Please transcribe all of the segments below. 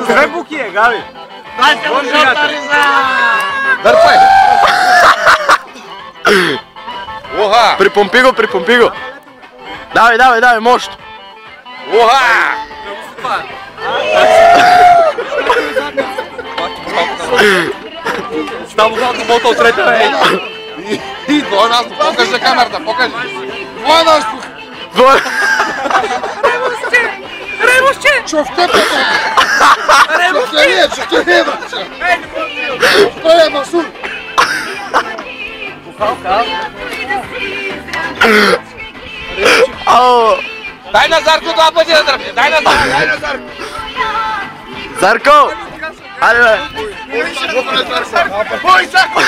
Две буки е, Гави. Дайте му жълта риза! Дърпай! Уха! Припомпи го! Давай, мощ! Уха! Става малко болта от трета, бе. И двоен аспух, покажи за камерата, покажи. Двоен аспух! Ребусче! Човката! Човкария, бача! Той е масур! Дай на Зарко два пъти да дръпне! Дай на Зарко! Зарко! Айде, бе! Бой, Зарко!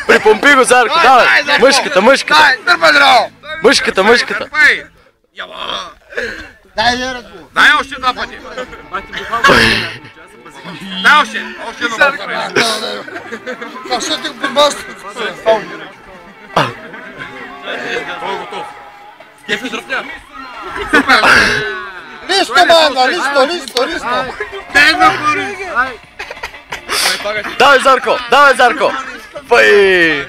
Припомпи го, Зарко, давай! Мъжката! Дай, дърпай здраво! Мъжката! Дай още два пъти! Дай още едно повторение! Кашете го бомбаст! Кефи дръпня. Листо, манда, листо! Дай го пари! Давай, Зарко! Пай!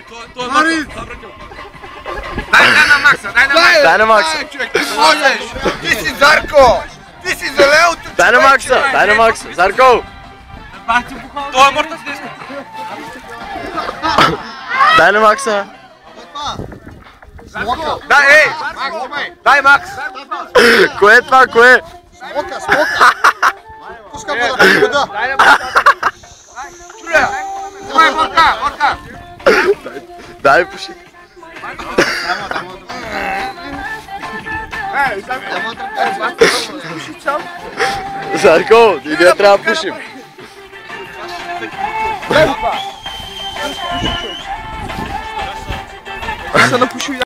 Дай на Макса, Дай на Макса! Можеш! Ти си Зарко! Ти си залел! Дай на Макса! Зарко! Той е мъртъв днес. Дай на Макса! Дай, ей! Дай, Макс! Кое е това, кое? Смока! Пускам го да приведа! Чуля! Давай, морка! Дай пуши! Зарко, ние трябва да пушим! Се напуши.